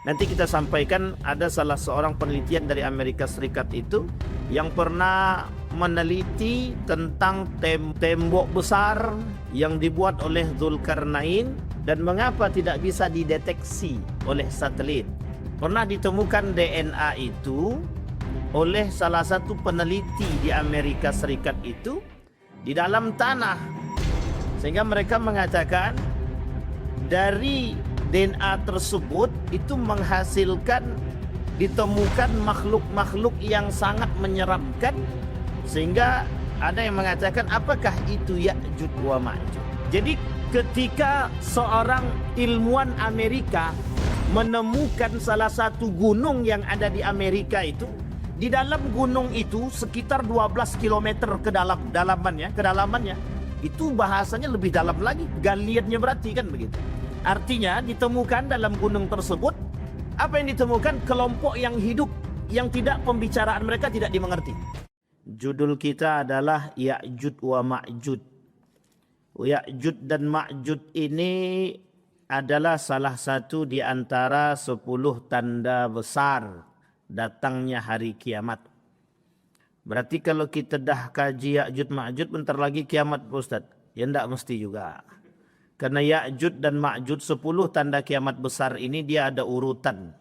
Nanti kita sampaikan ada salah seorang penelitian dari Amerika Serikat itu yang pernah meneliti tentang tembok besar yang dibuat oleh Zulkarnain dan mengapa tidak bisa dideteksi oleh satelit. Pernah ditemukan DNA itu oleh salah satu peneliti di Amerika Serikat itu di dalam tanah. Sehingga mereka mengatakan dari DNA tersebut itu menghasilkan ditemukan makhluk-makhluk yang sangat menyeramkan, sehingga ada yang mengatakan apakah itu Ya'juj wa Ma'juj. Jadi ketika seorang ilmuwan Amerika menemukan salah satu gunung yang ada di Amerika itu, di dalam gunung itu sekitar 12 km kedalamannya itu bahasanya lebih dalam lagi, galiannya berarti kan begitu. Artinya ditemukan dalam gunung tersebut, apa yang ditemukan? Kelompok yang hidup, yang tidak, pembicaraan mereka tidak dimengerti. Judul kita adalah Ya'juj wa Ma'juj. Ya'juj dan Ma'juj ini adalah salah satu di antara 10 tanda besar datangnya hari kiamat. Berarti kalau kita dah kaji Ya'juj Ma'juj bentar lagi kiamat, Pak Ustaz. Ya enggak mesti juga. Karena Ya'juj dan Ma'juj 10 tanda kiamat besar ini dia ada urutan.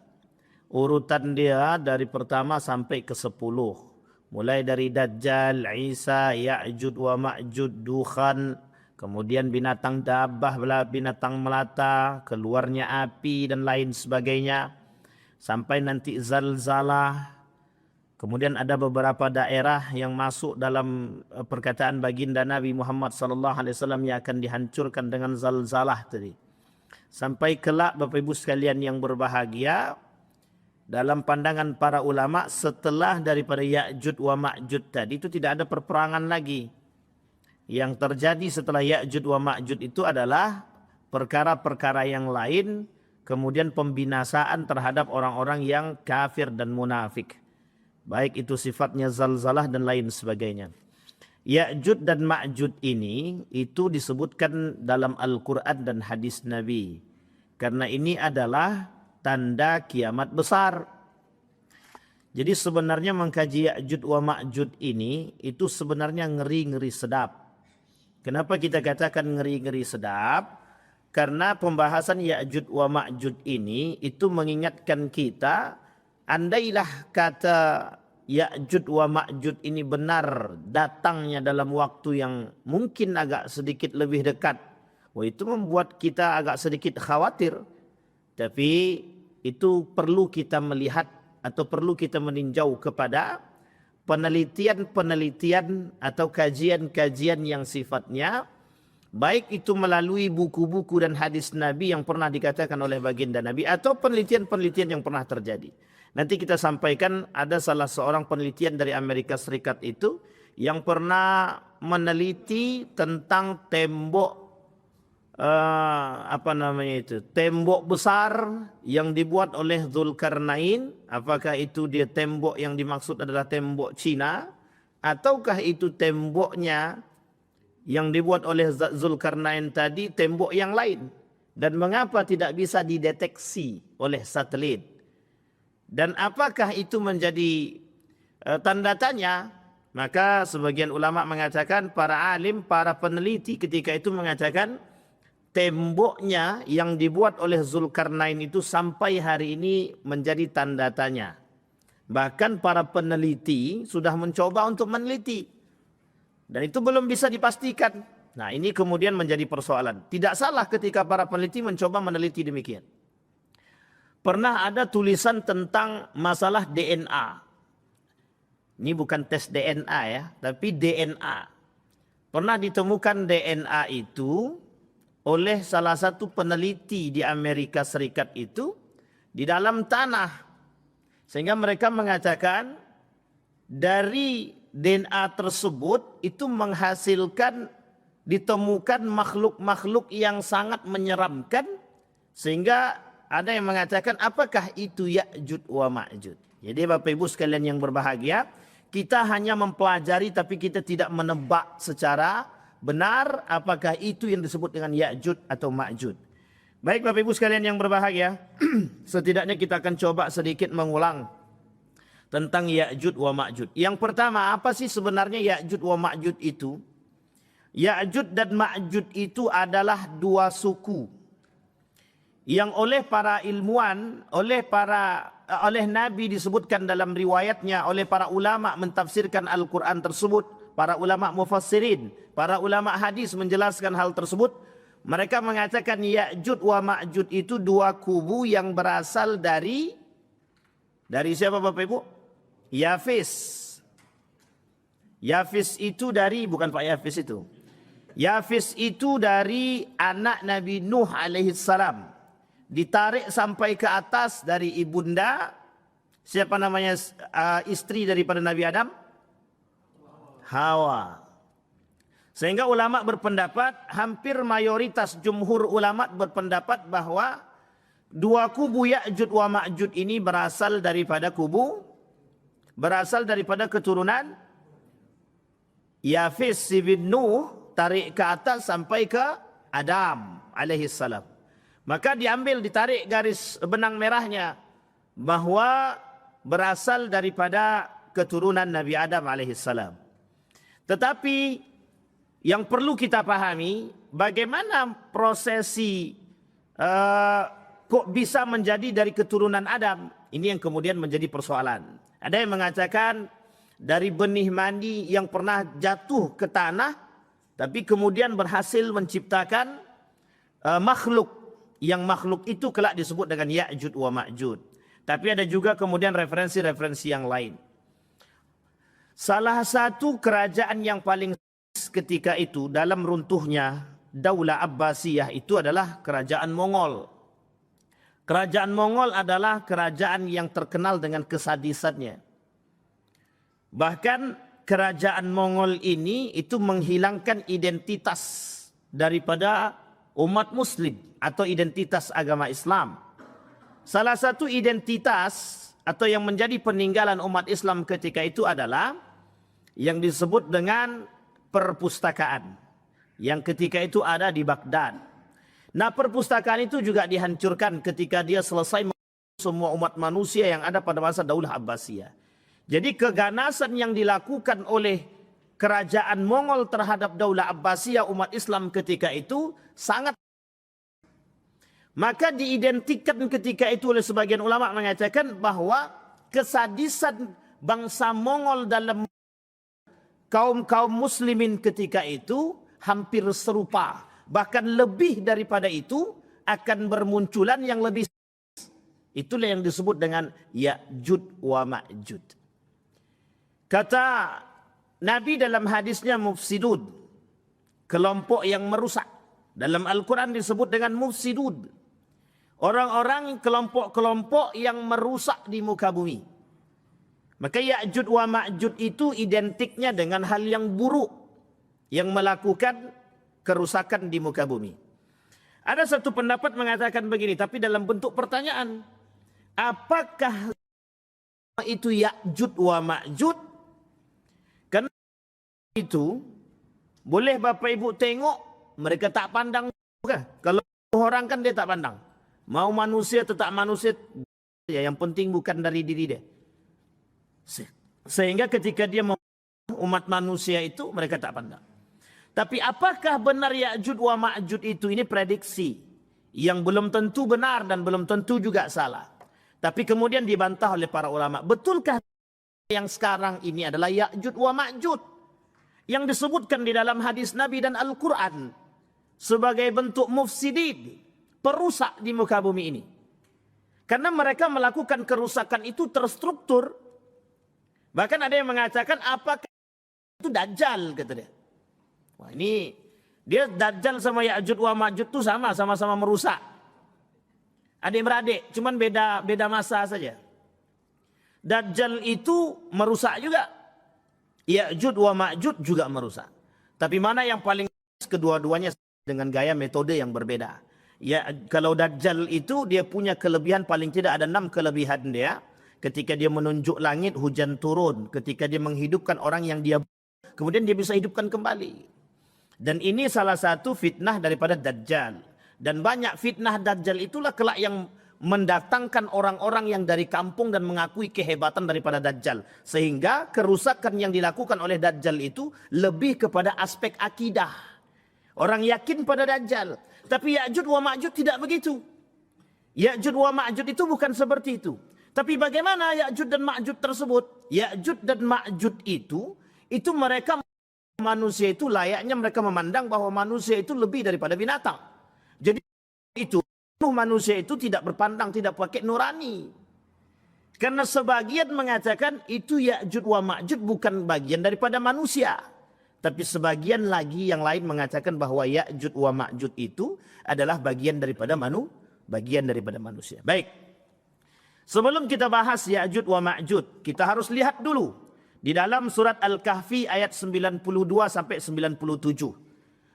Urutan dia dari pertama sampai ke 10. Mulai dari Dajjal, Isa, Ya'juj wa Ma'juj, Dukhan, kemudian binatang dabah, binatang melata, keluarnya api dan lain sebagainya. Sampai nanti zalzalah. Kemudian ada beberapa daerah yang masuk dalam perkataan baginda Nabi Muhammad SAW yang akan dihancurkan dengan zalzalah tadi. Sampai kelak Bapak Ibu sekalian yang berbahagia, dalam pandangan para ulama setelah daripada Ya'juj wa Ma'juj tadi itu tidak ada perperangan lagi. Yang terjadi setelah Ya'juj wa Ma'juj itu adalah perkara-perkara yang lain, kemudian pembinasaan terhadap orang-orang yang kafir dan munafik. Baik itu sifatnya zalzalah dan lain sebagainya. Ya'juj dan Ma'juj ini itu disebutkan dalam Al-Quran dan hadis Nabi. Karena ini adalah tanda kiamat besar. Jadi sebenarnya mengkaji Ya'juj wa Ma'juj ini itu sebenarnya ngeri-ngeri sedap. Kenapa kita katakan ngeri-ngeri sedap? Karena pembahasan Ya'juj wa Ma'juj ini itu mengingatkan kita, andailah kata Ya'juj wa Ma'juj ini benar datangnya dalam waktu yang mungkin agak sedikit lebih dekat, wah itu membuat kita agak sedikit khawatir. Tapi itu perlu kita melihat atau perlu kita meninjau kepada penelitian-penelitian atau kajian-kajian yang sifatnya baik itu melalui buku-buku dan hadis Nabi yang pernah dikatakan oleh baginda Nabi atau penelitian-penelitian yang pernah terjadi. Nanti kita sampaikan ada salah seorang penelitian dari Amerika Serikat itu yang pernah meneliti tentang tembok tembok besar yang dibuat oleh Zulkarnain. Apakah itu dia tembok yang dimaksud adalah tembok Cina ataukah itu temboknya yang dibuat oleh Zulkarnain tadi tembok yang lain, dan mengapa tidak bisa dideteksi oleh satelit? Dan apakah itu menjadi tanda tanya? Maka sebagian ulama mengatakan, para alim, para peneliti ketika itu mengatakan temboknya yang dibuat oleh Zulkarnain itu sampai hari ini menjadi tanda tanya. Bahkan para peneliti sudah mencoba untuk meneliti dan itu belum bisa dipastikan. Nah, ini kemudian menjadi persoalan. Tidak salah ketika para peneliti mencoba meneliti demikian. Pernah ada tulisan tentang masalah DNA. Ini bukan tes DNA ya, tapi DNA. Pernah ditemukan DNA itu oleh salah satu peneliti di Amerika Serikat itu di dalam tanah. Sehingga mereka mengatakan dari DNA tersebut itu menghasilkan ditemukan makhluk-makhluk yang sangat menyeramkan, sehingga ada yang mengatakan apakah itu Ya'juj wa Ma'juj. Jadi Bapak Ibu sekalian yang berbahagia, kita hanya mempelajari tapi kita tidak menebak secara benar apakah itu yang disebut dengan Ya'juj atau Ma'juj. Baik Bapak Ibu sekalian yang berbahagia, setidaknya kita akan coba sedikit mengulang tentang Ya'jud wa Ma'jud. Yang pertama, apa sih sebenarnya Ya'jud wa Ma'jud itu? Ya'jud dan Ma'jud itu adalah dua suku yang oleh para ilmuwan, oleh Nabi disebutkan dalam riwayatnya, oleh para ulama mentafsirkan Al-Quran tersebut, para ulama mufassirin, para ulama hadis menjelaskan hal tersebut. Mereka mengatakan Ya'jud wa Ma'jud itu dua kubu yang berasal dari siapa Bapak Ibu? Yafis. Yafis itu dari, bukan Pak Yafis itu. Yafis itu dari anak Nabi Nuh alaihi salam. Ditarik sampai ke atas dari ibunda, siapa namanya istri daripada Nabi Adam? Hawa. Sehingga ulama berpendapat, hampir mayoritas jumhur ulama berpendapat bahwa dua kubu Ya'jud wa Ma'jud ini berasal daripada keturunan Yafis bin Nuh, tarik ke atas sampai ke Adam alaihi salam. Maka ditarik garis benang merahnya bahwa berasal daripada keturunan Nabi Adam alaihissalam. Tetapi yang perlu kita pahami, bagaimana prosesi kok bisa menjadi dari keturunan Adam? Ini yang kemudian menjadi persoalan. Ada yang mengatakan dari benih mani yang pernah jatuh ke tanah, tapi kemudian berhasil menciptakan makhluk. Yang makhluk itu kelak disebut dengan Ya'jud wa Ma'jud. Tapi ada juga kemudian referensi-referensi yang lain. Salah satu kerajaan yang paling ketika itu dalam runtuhnya Daulah Abbasiyah itu adalah kerajaan Mongol. Kerajaan Mongol adalah kerajaan yang terkenal dengan kesadisannya. Bahkan kerajaan Mongol ini itu menghilangkan identitas daripada umat muslim atau identitas agama Islam. Salah satu identitas atau yang menjadi peninggalan umat Islam ketika itu adalah yang disebut dengan perpustakaan, yang ketika itu ada di Baghdad. Nah, perpustakaan itu juga dihancurkan ketika dia selesai semua umat manusia yang ada pada masa Daulah Abbasiyah. Jadi keganasan yang dilakukan oleh kerajaan Mongol terhadap Daulah Abbasiyah umat Islam ketika itu sangat. Maka diidentikan ketika itu oleh sebagian ulama mengatakan bahwa kesadisan bangsa Mongol dalam kaum muslimin ketika itu hampir serupa. Bahkan lebih daripada itu akan bermunculan yang lebih. Itulah yang disebut dengan Ya'jud wa Ma'jud. Kata Nabi dalam hadisnya mufsidud, kelompok yang merusak. Dalam Al-Quran disebut dengan mufsidud. Orang-orang kelompok-kelompok yang merusak di muka bumi. Maka Ya'jud wa Ma'jud itu identiknya dengan hal yang buruk. Yang melakukan kerusakan di muka bumi. Ada satu pendapat mengatakan begini, tapi dalam bentuk pertanyaan. Apakah itu Ya'jud wa Ma'jud? Karena itu boleh Bapak Ibu tengok, mereka tak pandang. Kalau orang kan dia tak pandang. Mau manusia tetap manusia, ya, yang penting bukan dari diri dia. Sehingga ketika dia umat manusia itu mereka tak pandang. Tapi apakah benar Ya'jud wa Ma'jud itu? Ini prediksi yang belum tentu benar dan belum tentu juga salah. Tapi kemudian dibantah oleh para ulama. Betulkah yang sekarang ini adalah Ya'jud wa Ma'jud yang disebutkan di dalam hadis Nabi dan Al-Quran sebagai bentuk mufsidin, perusak di muka bumi ini? Karena mereka melakukan kerusakan itu terstruktur. Bahkan ada yang mengatakan apakah itu Dajjal, kata dia. Wah, ini dia Dajjal sama Ya'jud wa Ma'jud itu sama-sama merusak. Adik-beradik, cuman beda masa saja. Dajjal itu merusak juga. Ya'jud wa Ma'jud juga merusak. Tapi mana yang paling kedua-duanya dengan gaya metode yang berbeda. Ya, kalau Dajjal itu dia punya kelebihan, paling tidak ada 6 kelebihan dia. Ketika dia menunjuk langit, hujan turun. Ketika dia menghidupkan orang yang dia, kemudian dia bisa hidupkan kembali. Dan ini salah satu fitnah daripada Dajjal. Dan banyak fitnah Dajjal itulah kelak yang mendatangkan orang-orang yang dari kampung dan mengakui kehebatan daripada Dajjal. Sehingga kerusakan yang dilakukan oleh Dajjal itu lebih kepada aspek akidah. Orang yakin pada Dajjal. Tapi Ya'juj wa Ma'juj tidak begitu. Ya'juj wa Ma'juj itu bukan seperti itu. Tapi bagaimana Ya'juj dan Ma'juj tersebut? Ya'juj dan Ma'juj itu mereka manusia itu layaknya mereka memandang bahwa manusia itu lebih daripada binatang. Jadi itu manusia itu tidak berpandang, tidak pakai nurani. Karena sebagian mengatakan itu Ya'juj wa Ma'juj bukan bagian daripada manusia. Tapi sebagian lagi yang lain mengatakan bahwa Ya'juj wa Ma'juj itu adalah bagian daripada manusia. Baik. Sebelum kita bahas Ya'juj wa Ma'juj, kita harus lihat dulu di dalam surat Al-Kahfi ayat 92 sampai 97.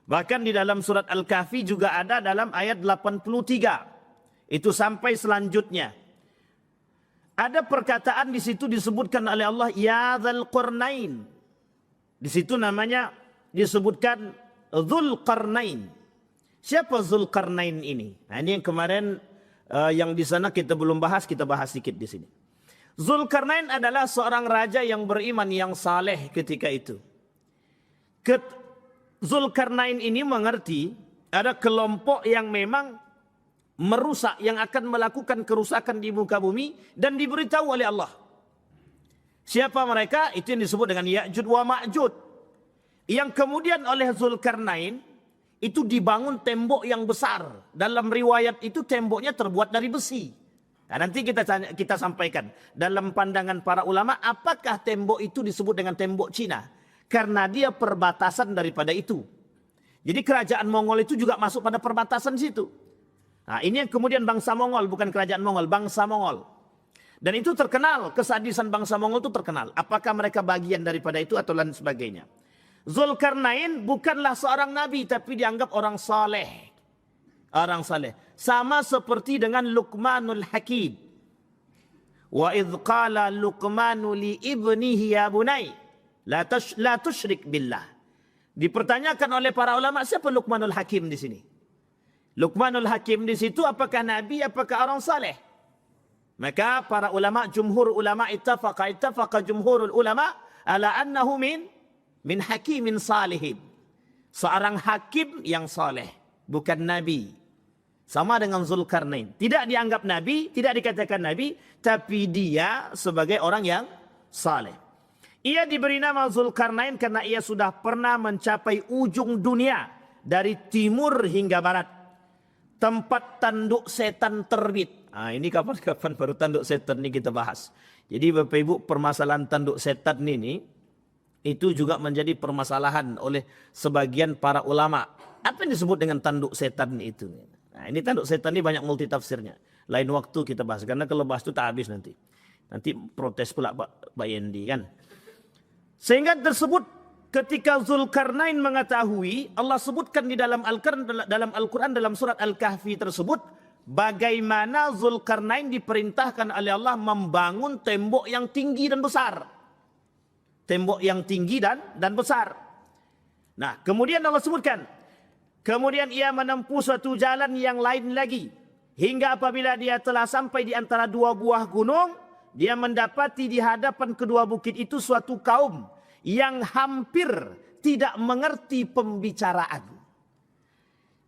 Bahkan di dalam surat Al-Kahfi juga ada dalam ayat 83. Itu sampai selanjutnya. Ada perkataan di situ disebutkan oleh Allah, Ya Dzal Qarnain. Di situ namanya disebutkan Dzul Qarnain. Siapa Dzul Qarnain ini? Nah, ini yang kemarin yang di sana kita belum bahas, kita bahas sedikit di sini. Dzul Qarnain adalah seorang raja yang beriman yang saleh ketika itu. Zulkarnain ini mengerti ada kelompok yang memang merusak, yang akan melakukan kerusakan di muka bumi dan diberitahu oleh Allah. Siapa mereka? Itu yang disebut dengan Ya'juj wa Ma'juj. Yang kemudian oleh Zulkarnain itu dibangun tembok yang besar. Dalam riwayat itu temboknya terbuat dari besi. Nah, nanti kita sampaikan dalam pandangan para ulama apakah tembok itu disebut dengan tembok Cina. Karena dia perbatasan daripada itu. Jadi kerajaan Mongol itu juga masuk pada perbatasan situ. Nah, ini yang kemudian bangsa Mongol, bukan kerajaan Mongol, bangsa Mongol. Dan itu terkenal, kesadisan bangsa Mongol itu terkenal. Apakah mereka bagian daripada itu atau lain sebagainya. Zulkarnain bukanlah seorang nabi, tapi dianggap orang saleh. Orang saleh. Sama seperti dengan Luqmanul Hakim. Wa idh qala Luqmanu li ibnihi ya bunai. La tusyrik billah. Dipertanyakan oleh para ulama, siapa Luqmanul Hakim di sini? Luqmanul Hakim di situ apakah nabi, apakah orang saleh? Maka para ulama, jumhur ulama ittafaqa jumhurul ulama ala annahu min hakimin salihin. Seorang hakim yang saleh, bukan nabi. Sama dengan Zulkarnain. Tidak dianggap nabi, tidak dikatakan nabi, tapi dia sebagai orang yang saleh. Ia diberi nama Zulkarnain karena ia sudah pernah mencapai ujung dunia dari timur hingga barat. Tempat tanduk setan terbit. Nah, ini kapan-kapan baru tanduk setan ini kita bahas. Jadi Bapak Ibu, permasalahan tanduk setan ini itu juga menjadi permasalahan oleh sebagian para ulama. Apa yang disebut dengan tanduk setan itu? Nah, ini tanduk setan ini banyak multitafsirnya. Lain waktu kita bahas karena kalau bahas itu tak habis nanti. Nanti protes pula Pak Yendi kan. Sehingga tersebut ketika Zulkarnain mengetahui, Allah sebutkan di dalam Al-Quran dalam surat Al-Kahfi tersebut, bagaimana Zulkarnain diperintahkan oleh Allah membangun tembok yang tinggi dan besar. Tembok yang tinggi dan besar. Nah, kemudian Allah sebutkan, kemudian ia menempuh suatu jalan yang lain lagi. Hingga apabila dia telah sampai di antara dua buah gunung, dia mendapati di hadapan kedua bukit itu suatu kaum yang hampir tidak mengerti pembicaraan.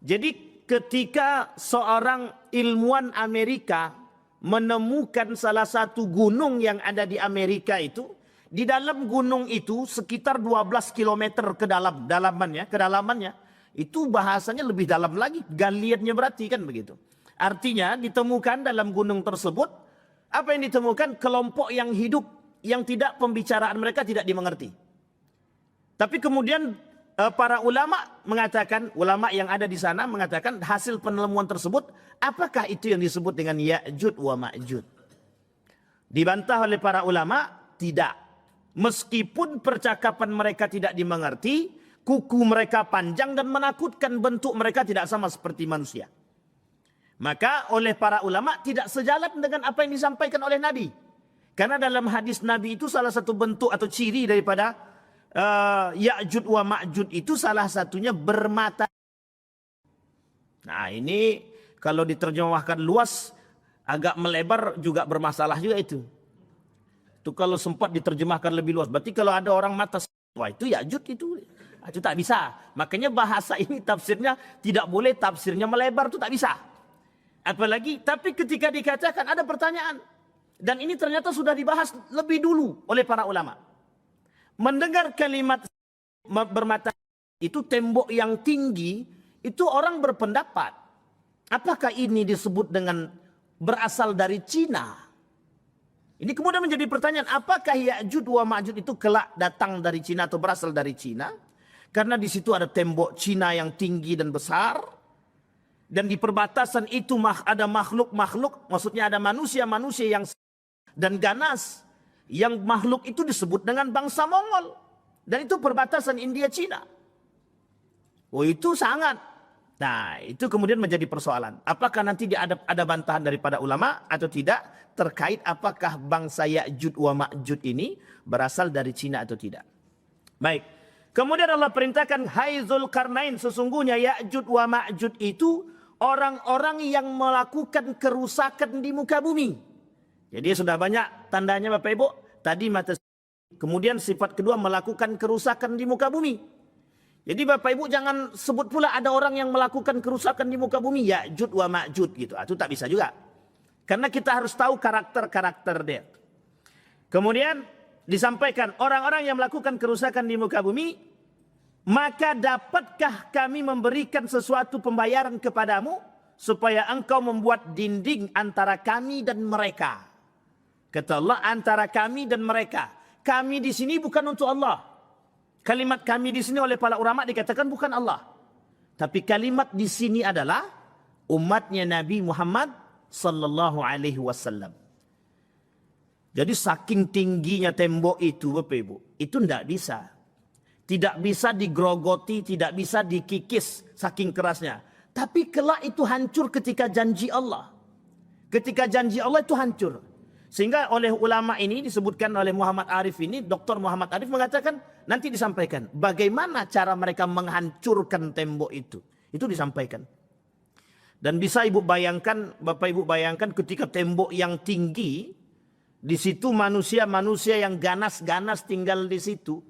Jadi ketika seorang ilmuwan Amerika menemukan salah satu gunung yang ada di Amerika itu, di dalam gunung itu sekitar 12 km kedalamannya, itu bahasanya lebih dalam lagi, galiannya berarti kan begitu. Artinya ditemukan dalam gunung tersebut, apa yang ditemukan? Kelompok yang hidup, yang tidak pembicaraan mereka tidak dimengerti. Tapi kemudian para ulama mengatakan, ulama yang ada di sana mengatakan hasil penemuan tersebut, apakah itu yang disebut dengan Ya'juj wa Ma'juj? Dibantah oleh para ulama, tidak. Meskipun percakapan mereka tidak dimengerti, kuku mereka panjang dan menakutkan, bentuk mereka tidak sama seperti manusia. Maka oleh para ulama tidak sejalan dengan apa yang disampaikan oleh Nabi. Karena dalam hadis Nabi itu salah satu bentuk atau ciri daripada Ya'juj wa Ma'juj itu salah satunya bermata. Nah, ini kalau diterjemahkan luas, agak melebar juga bermasalah juga itu. Itu kalau sempat diterjemahkan lebih luas. Berarti kalau ada orang mata, wah itu Ya'juj itu. Itu tak bisa. Makanya bahasa ini tafsirnya tidak boleh tafsirnya melebar, itu tak bisa. Apalagi, tapi ketika dikatakan ada pertanyaan. Dan ini ternyata sudah dibahas lebih dulu oleh para ulama. Mendengar kalimat bermata itu tembok yang tinggi, itu orang berpendapat. Apakah ini disebut dengan berasal dari Cina? Ini kemudian menjadi pertanyaan, apakah Ya'juj wa Ma'juj itu kelak datang dari Cina atau berasal dari Cina? Karena di situ ada tembok Cina yang tinggi dan besar. Dan di perbatasan itu ada makhluk-makhluk, maksudnya ada manusia-manusia yang dan ganas. Yang makhluk itu disebut dengan bangsa Mongol. Dan itu perbatasan India-Cina. Oh itu sangat. Nah itu kemudian menjadi persoalan. Apakah nanti ada bantahan daripada ulama atau tidak terkait apakah bangsa Ya'juj wa Ma'juj ini berasal dari Cina atau tidak. Baik. Kemudian Allah perintahkan, hai Zulkarnain, sesungguhnya Ya'juj wa Ma'juj itu orang-orang yang melakukan kerusakan di muka bumi. Jadi sudah banyak tandanya Bapak Ibu. Tadi mata, kemudian sifat kedua melakukan kerusakan di muka bumi. Jadi Bapak Ibu jangan sebut pula ada orang yang melakukan kerusakan di muka bumi. Ya'juj wa Ma'juj gitu. Itu tak bisa juga. Karena kita harus tahu karakter-karakter dia. Kemudian disampaikan orang-orang yang melakukan kerusakan di muka bumi, maka dapatkah kami memberikan sesuatu pembayaran kepadamu supaya engkau membuat dinding antara kami dan mereka. Kata Allah, antara kami dan mereka. Kami di sini bukan untuk Allah. Kalimat kami di sini oleh para ulama dikatakan bukan Allah. Tapi kalimat di sini adalah umatnya Nabi Muhammad sallallahu alaihi wasallam. Jadi saking tingginya tembok itu Bapak Ibu, itu tidak bisa. Tidak bisa digrogoti, tidak bisa dikikis saking kerasnya. Tapi kelak itu hancur ketika janji Allah. Ketika janji Allah itu hancur. Sehingga oleh ulama ini disebutkan oleh Muhammad Arif ini, Dr. Muhammad Arif mengatakan, nanti disampaikan bagaimana cara mereka menghancurkan tembok itu. Itu disampaikan. Dan bisa Ibu bayangkan, Bapak Ibu bayangkan ketika tembok yang tinggi, di situ manusia-manusia yang ganas-ganas tinggal di situ.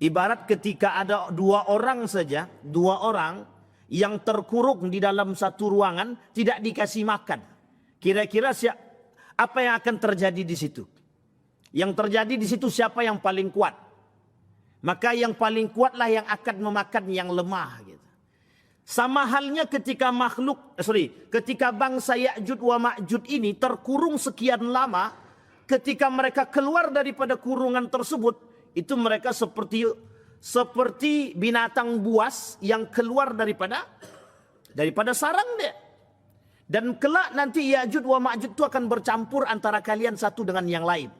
Ibarat ketika ada dua orang saja, dua orang yang terkurung di dalam satu ruangan, tidak dikasih makan. Kira-kira apa yang akan terjadi di situ? Yang terjadi di situ siapa yang paling kuat? Maka yang paling kuatlah yang akan memakan yang lemah. Gitu. Sama halnya ketika ketika bangsa Ya'juj wa Ma'juj ini terkurung sekian lama, ketika mereka keluar daripada kurungan tersebut, itu mereka seperti binatang buas yang keluar daripada sarang dia. Dan kelak nanti Ya'juj wa Ma'juj itu akan bercampur antara kalian satu dengan yang lain.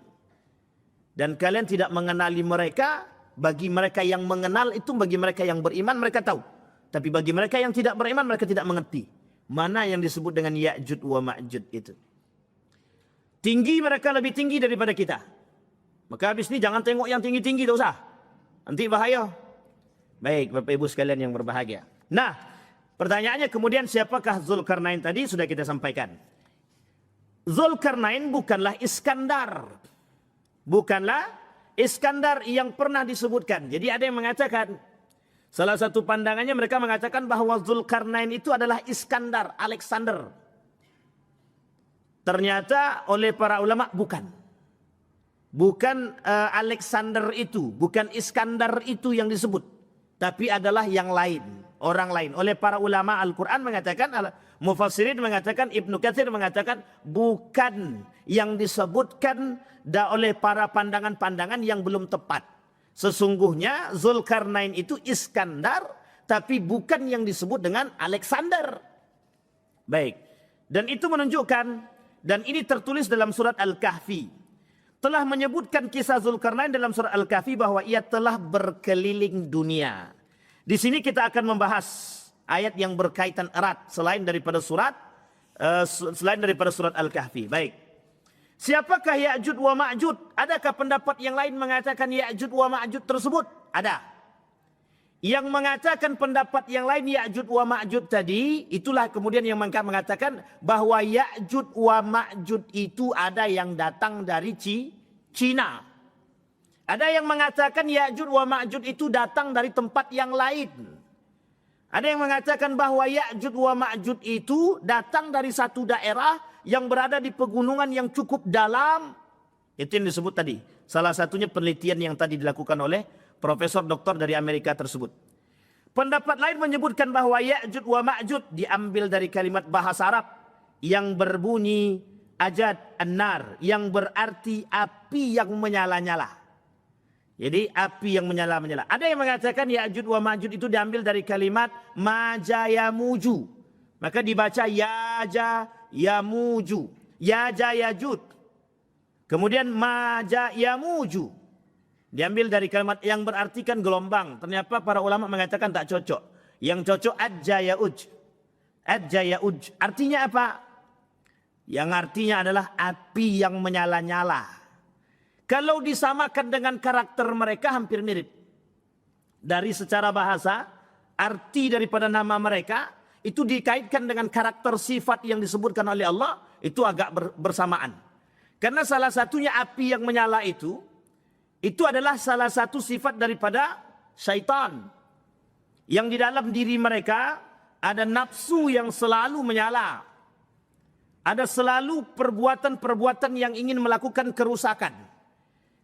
Dan kalian tidak mengenali mereka. Bagi mereka yang mengenal itu, bagi mereka yang beriman mereka tahu. Tapi bagi mereka yang tidak beriman mereka tidak mengerti. Mana yang disebut dengan Ya'juj wa Ma'juj itu. Tinggi mereka lebih tinggi daripada kita. Maka habis ini jangan tengok yang tinggi-tinggi, tak usah. Nanti bahaya. Baik, Bapak Ibu sekalian yang berbahagia. Nah, pertanyaannya kemudian siapakah Zulkarnain tadi sudah kita sampaikan. Zulkarnain bukanlah Iskandar. Bukanlah Iskandar yang pernah disebutkan. Jadi ada yang mengatakan, salah satu pandangannya mereka mengatakan bahwa Zulkarnain itu adalah Iskandar, Alexander. Ternyata oleh para ulama bukan. Bukan Alexander itu, bukan Iskandar itu yang disebut. Tapi adalah yang lain, orang lain. Oleh para ulama Al-Quran mengatakan, Mufassirin mengatakan, Ibnu Katsir mengatakan, bukan yang disebutkan oleh para pandangan-pandangan yang belum tepat. Sesungguhnya Zulkarnain itu Iskandar, tapi bukan yang disebut dengan Alexander. Baik, dan itu menunjukkan, dan ini tertulis dalam surat Al-Kahfi. Telah menyebutkan kisah Zulkarnain dalam surat Al-Kahfi bahwa ia telah berkeliling dunia. Di sini kita akan membahas ayat yang berkaitan erat selain daripada surat Al-Kahfi. Baik. Siapakah Ya'juj wa Ma'juj? Adakah pendapat yang lain mengatakan Ya'juj wa Ma'juj tersebut? Ada. Yang mengatakan pendapat yang lain Ya'juj wa Ma'juj tadi, itulah kemudian yang mengatakan bahwa Ya'juj wa Ma'juj itu ada yang datang dari Cina. Ada yang mengatakan Ya'juj wa Ma'juj itu datang dari tempat yang lain. Ada yang mengatakan bahwa Ya'juj wa Ma'juj itu datang dari satu daerah yang berada di pegunungan yang cukup dalam. Itu yang disebut tadi. Salah satunya penelitian yang tadi dilakukan oleh profesor doktor dari Amerika tersebut. Pendapat lain menyebutkan bahwa Ya'juj wa Ma'juj diambil dari kalimat bahasa Arab yang berbunyi ajad an-nar, yang berarti api yang menyala-nyala. Jadi api yang menyala-nyala. Ada yang mengatakan Ya'juj wa Ma'juj itu diambil dari kalimat majayamuju. Maka dibaca yaja yamuju, yaja yajud. Kemudian majayamuju diambil dari kalimat yang berartikan gelombang. Ternyata para ulama mengatakan tak cocok. Yang cocok adjayauj. Adjayauj. Artinya apa? Yang artinya adalah api yang menyala-nyala. Kalau disamakan dengan karakter mereka hampir mirip. Dari secara bahasa, arti daripada nama mereka itu dikaitkan dengan karakter sifat yang disebutkan oleh Allah, itu agak bersamaan. Karena salah satunya api yang menyala itu adalah salah satu sifat daripada syaitan. Yang di dalam diri mereka ada nafsu yang selalu menyala. Ada selalu perbuatan-perbuatan yang ingin melakukan kerusakan.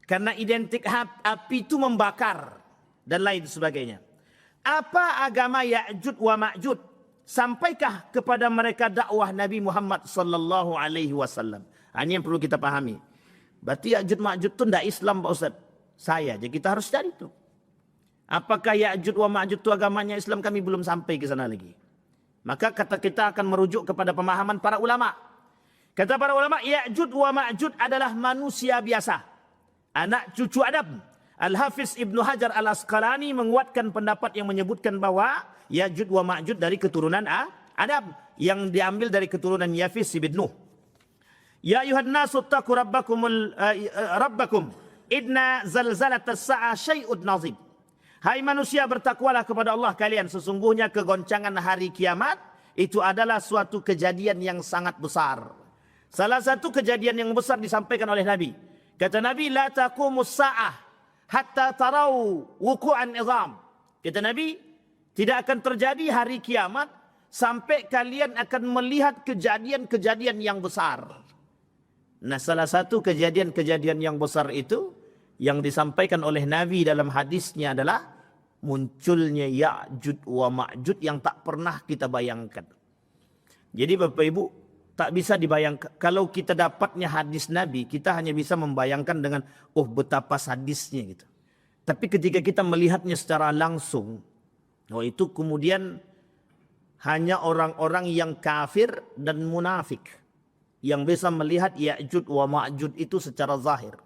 Karena identik api itu membakar dan lain sebagainya. Apa agama Ya'juj wa Ma'juj? Sampaikah kepada mereka dakwah Nabi Muhammad sallallahu alaihi wasallam? Ini yang perlu kita pahami. Berarti Ya'juj Ma'juj itu tidak Islam Pak Ustaz. Saya, jadi kita harus cari itu. Apakah Ya'juj wa Ma'juj itu agamanya Islam? Kami belum sampai ke sana lagi. Maka kata kita akan merujuk kepada pemahaman para ulama. Kata para ulama, Ya'juj wa Ma'juj adalah manusia biasa. Anak cucu Adam. Al-Hafiz Ibnu Hajar Al-Asqalani menguatkan pendapat yang menyebutkan bahwa Ya'juj wa Ma'juj dari keturunan Adam. Yang diambil dari keturunan Yafis bin Nuh. Ya ayuhan nasu taqu rabbakum. Idna zalzalatas sa'a syai'ud nazim. Hai manusia, bertakwalah kepada Allah kalian. Sesungguhnya kegoncangan hari kiamat itu adalah suatu kejadian yang sangat besar. Salah satu kejadian yang besar disampaikan oleh Nabi. Kata Nabi, la taqumus sa'ah hatta tarau wuku'an izam. Kata Nabi, tidak akan terjadi hari kiamat sampai kalian akan melihat kejadian-kejadian yang besar. Nah, salah satu kejadian-kejadian yang besar itu yang disampaikan oleh Nabi dalam hadisnya adalah munculnya Ya'juj wa Ma'juj yang tak pernah kita bayangkan. Jadi Bapak Ibu, tak bisa dibayangkan. Kalau kita dapatnya hadis Nabi, kita hanya bisa membayangkan dengan betapa sadisnya gitu. Tapi ketika kita melihatnya secara langsung, itu kemudian hanya orang-orang yang kafir dan munafik yang bisa melihat Ya'juj wa Ma'juj itu secara zahir.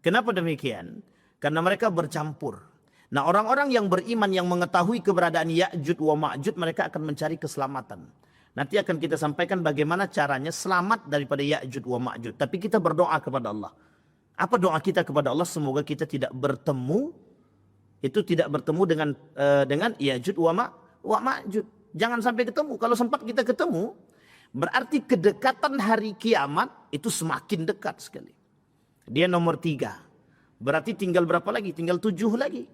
Kenapa demikian? Karena mereka bercampur. Nah, orang-orang yang beriman yang mengetahui keberadaan Ya'juj wa Ma'juj, mereka akan mencari keselamatan. Nanti akan kita sampaikan bagaimana caranya selamat daripada Ya'juj wa Ma'juj. Tapi kita berdoa kepada Allah. Apa doa kita kepada Allah? Semoga kita tidak bertemu dengan Ya'juj wa Ma'juj. Jangan sampai ketemu. Kalau sempat kita ketemu, berarti kedekatan hari kiamat itu semakin dekat sekali. Dia nomor 3. Berarti tinggal berapa lagi? Tinggal 7 lagi.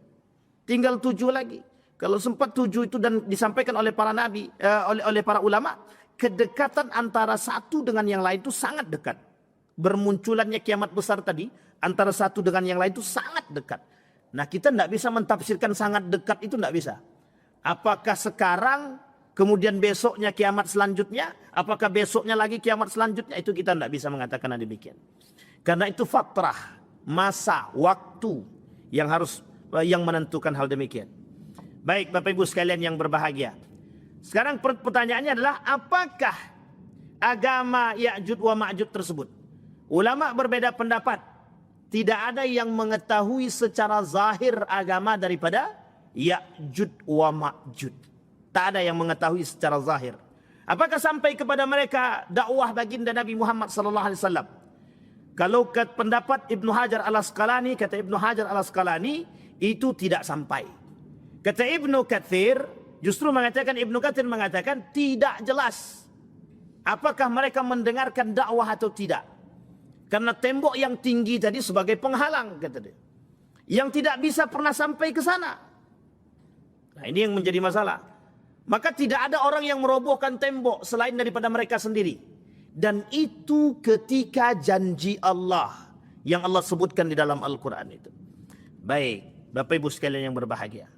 Tinggal 7 lagi. Kalau sempat 7 itu dan disampaikan oleh para nabi, oleh para ulama, kedekatan antara satu dengan yang lain itu sangat dekat. Bermunculannya kiamat besar tadi, antara satu dengan yang lain itu sangat dekat. Nah, kita tidak bisa mentafsirkan sangat dekat itu, tidak bisa. Apakah sekarang, kemudian besoknya kiamat selanjutnya, apakah besoknya lagi kiamat selanjutnya, itu kita tidak bisa mengatakan demikian. Karena itu fatrah, masa, waktu yang menentukan hal demikian. Baik Bapak Ibu sekalian yang berbahagia. Sekarang pertanyaannya adalah, apakah agama Ya'juj wa Ma'juj tersebut? Ulama berbeda pendapat. Tidak ada yang mengetahui secara zahir agama daripada Ya'juj wa Ma'juj. Tak ada yang mengetahui secara zahir. Apakah sampai kepada mereka dakwah baginda Nabi Muhammad sallallahu alaihi wasallam? Kalau pendapat Ibnu Hajar Al-Asqalani, kata Ibnu Hajar Al-Asqalani, itu tidak sampai. Kata Ibnu Katsir, Ibnu Katsir mengatakan tidak jelas apakah mereka mendengarkan dakwah atau tidak. Karena tembok yang tinggi tadi sebagai penghalang, kata dia. Yang tidak bisa pernah sampai ke sana. Nah, ini yang menjadi masalah. Maka tidak ada orang yang merobohkan tembok selain daripada mereka sendiri. Dan itu ketika janji Allah yang Allah sebutkan di dalam Al-Quran itu. Baik, Bapak Ibu sekalian yang berbahagia.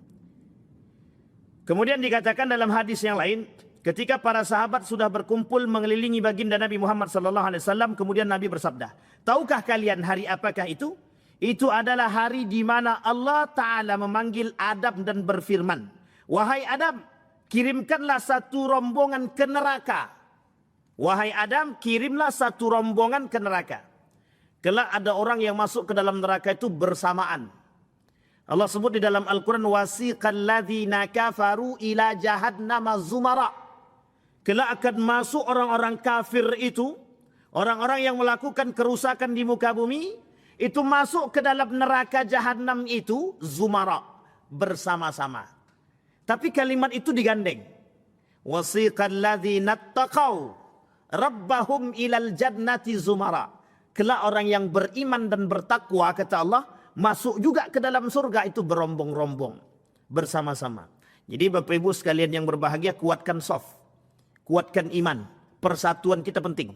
Kemudian dikatakan dalam hadis yang lain, ketika para sahabat sudah berkumpul mengelilingi baginda Nabi Muhammad SAW, kemudian Nabi bersabda, tahukah kalian hari apakah itu? Itu adalah hari di mana Allah Ta'ala memanggil Adam dan berfirman, wahai Adam, kirimkanlah satu rombongan ke neraka. Wahai Adam, kirimlah satu rombongan ke neraka. Kelak ada orang yang masuk ke dalam neraka itu bersamaan. Allah sebut di dalam Al-Quran, wasiqal ladzina kafaru ila jahannama zumara. Kelak akan masuk orang-orang kafir itu, orang-orang yang melakukan kerusakan di muka bumi, itu masuk ke dalam neraka jahannam itu zumara, bersama-sama. Tapi kalimat itu digandeng. Wasiqal ladzina taqaw rabbahum ilal jannati zumara. Kelak orang yang beriman dan bertakwa, kata Allah, masuk juga ke dalam surga itu berombong-rombong, bersama-sama. Jadi Bapak Ibu sekalian yang berbahagia, kuatkan soft, kuatkan iman, persatuan kita penting.